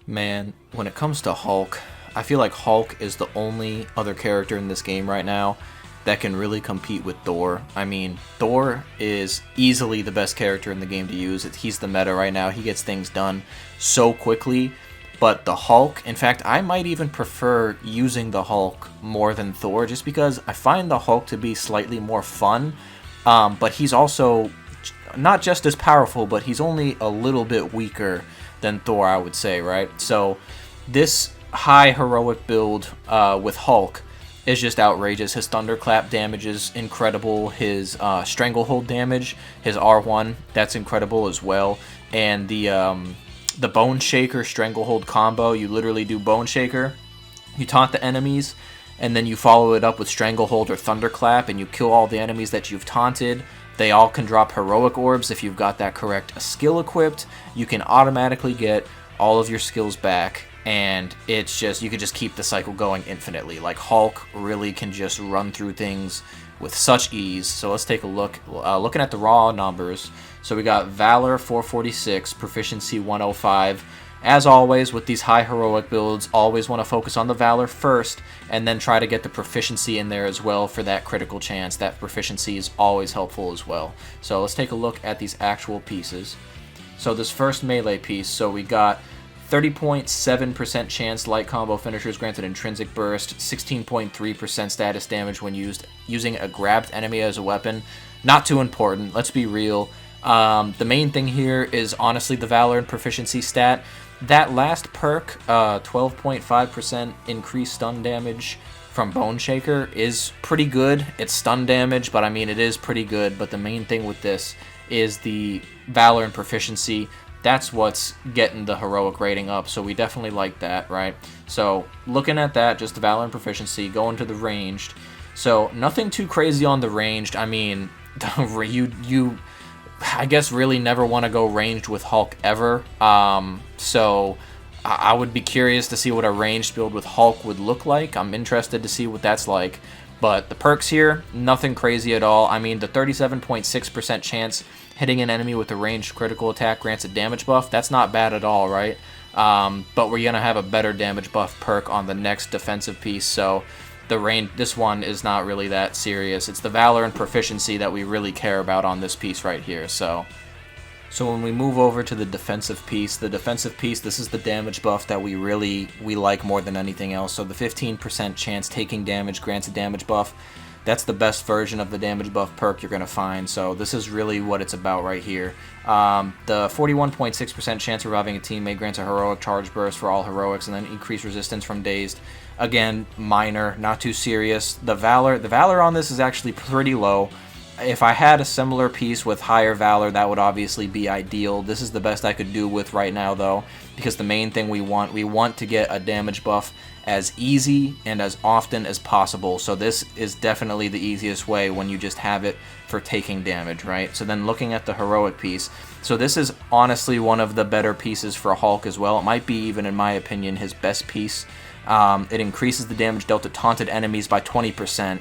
Man, when it comes to Hulk, I feel like Hulk is the only other character in this game right now that can really compete with Thor. I mean, Thor is easily the best character in the game to use. He's the meta right now. He gets things done so quickly. But the Hulk, in fact, I might even prefer using the Hulk more than Thor just because I find the Hulk to be slightly more fun. But he's also not just as powerful, but he's only a little bit weaker than Thor, I would say, right? So this high heroic build with Hulk is just outrageous. His Thunderclap damage is incredible. His Stranglehold damage, his R1, that's incredible as well. And the Bone Shaker Stranglehold combo, you literally do Bone Shaker, you taunt the enemies, and then you follow it up with Stranglehold or Thunderclap, and you kill all the enemies that you've taunted. They all can drop heroic orbs if you've got that correct skill equipped. You can automatically get all of your skills back, and it's just, you can just keep the cycle going infinitely. Like, Hulk really can just run through things with such ease. So let's take a look. Looking at the raw numbers, so we got Valor 446, Proficiency 105. As always, with these high heroic builds, always want to focus on the Valor first, and then try to get the Proficiency in there as well for that critical chance. That Proficiency is always helpful as well. So let's take a look at these actual pieces. So this first melee piece, so we got 30.7% chance light combo finishers granted intrinsic burst, 16.3% status damage when using a grabbed enemy as a weapon. Not too important, let's be real. The main thing here is honestly the Valor and Proficiency stat. That last perk, 12.5% increased stun damage from Bone Shaker, is pretty good. It's stun damage, but I mean, it is pretty good. But the main thing with this is the Valor and Proficiency. That's what's getting the heroic rating up, so we definitely like that, right? So looking at that, just the Valor and Proficiency, going to the ranged. So nothing too crazy on the ranged. I mean, you I guess really never want to go ranged with Hulk ever. So I would be curious to see what a ranged build with Hulk would look like. I'm interested to see what that's like. But the perks here, nothing crazy at all. I mean, the 37.6% chance hitting an enemy with a ranged critical attack grants a damage buff. That's not bad at all, right? But we're going to have a better damage buff perk on the next defensive piece. So this one is not really that serious. It's the Valor and Proficiency that we really care about on this piece right here. So when we move over to the defensive piece, this is the damage buff that we like more than anything else. So the 15% chance taking damage grants a damage buff. That's the best version of the damage buff perk you're going to find. So this is really what it's about right here. The 41.6% chance reviving a teammate grants a heroic charge burst for all heroics, and then increased resistance from dazed. Again, minor, not too serious. The Valor on this is actually pretty low. If I had a similar piece with higher Valor, that would obviously be ideal. This is the best I could do with right now, though, because the main thing we want to get a damage buff as easy and as often as possible. So this is definitely the easiest way when you just have it for taking damage, right? So then looking at the heroic piece, so this is honestly one of the better pieces for Hulk as well. It might be even, in my opinion, his best piece. It increases the damage dealt to taunted enemies by 20%.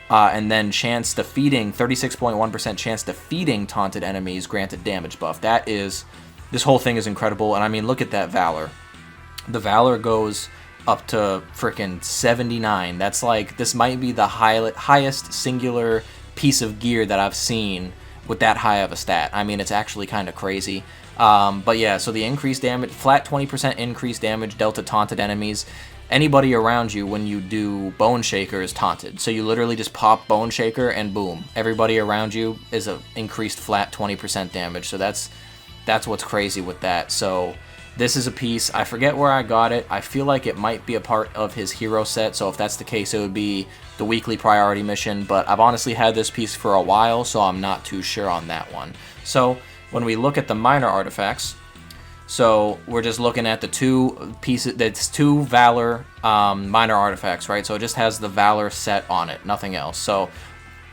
And then 36.1% chance defeating taunted enemies granted damage buff. This whole thing is incredible. And I mean, look at that Valor. The Valor goes up to freaking 79. That's like, this might be the highest singular piece of gear that I've seen with that high of a stat. I mean, it's actually kind of crazy. But yeah, so the increased damage, flat 20% increased damage dealt to taunted enemies. Anybody around you when you do Bone Shaker is taunted. So you literally just pop Bone Shaker and boom, everybody around you is a increased flat 20% damage. So that's what's crazy with that. So this is a piece, I forget where I got it. I feel like it might be a part of his hero set. So if that's the case, it would be the weekly priority mission. But I've honestly had this piece for a while, so I'm not too sure on that one. So when we look at the minor artifacts, so we're just looking at the two pieces, that's two Valor minor artifacts, right? So it just has the Valor set on it, nothing else. So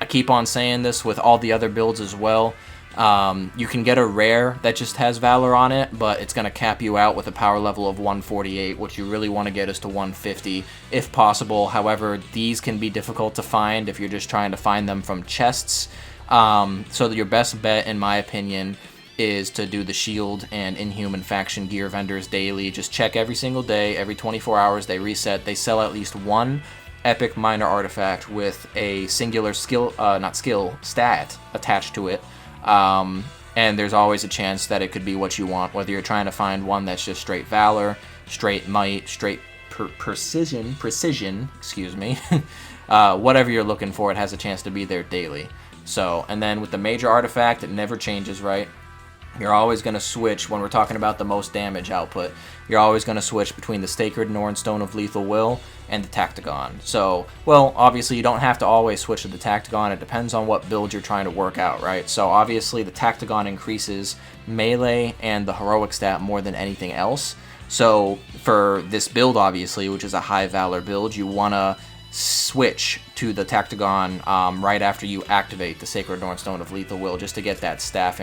I keep on saying this with all the other builds as well. You can get a rare that just has Valor on it, but it's going to cap you out with a power level of 148. What you really want to get is to 150 if possible. However, these can be difficult to find if you're just trying to find them from chests. So that your best bet, in my opinion, is to do the shield and inhuman faction gear vendors daily. Just check every single day, every 24 hours they reset. They sell at least one epic minor artifact with a singular stat attached to it. And there's always a chance that it could be what you want, whether you're trying to find one that's just straight valor, straight might, straight precision, excuse me. Whatever you're looking for, it has a chance to be there daily. So, and then with the major artifact, it never changes, right? You're always going to switch, when we're talking about the most damage output, you're always going to switch between the Sacred Norn Stone of Lethal Will and the Tactagon. So, well, obviously you don't have to always switch to the Tactagon. It depends on what build you're trying to work out, right? So obviously the Tactagon increases melee and the heroic stat more than anything else. So for this build, obviously, which is a high valor build, you want to switch to the Tactagon right after you activate the Sacred Norn Stone of Lethal Will, just to get that stat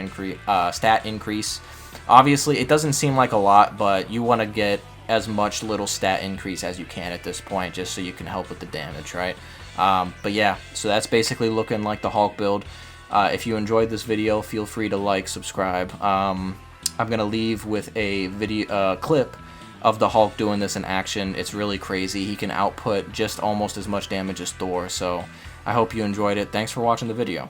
increase. Obviously, it doesn't seem like a lot, but you want to get as much little stat increase as you can at this point, just so you can help with the damage, right? But yeah, so that's basically looking like the Hulk build. If you enjoyed this video, feel free to like, subscribe. I'm going to leave with a video clip of the Hulk doing this in action. It's really crazy. He can output just almost as much damage as Thor, so I hope you enjoyed it. Thanks for watching the video.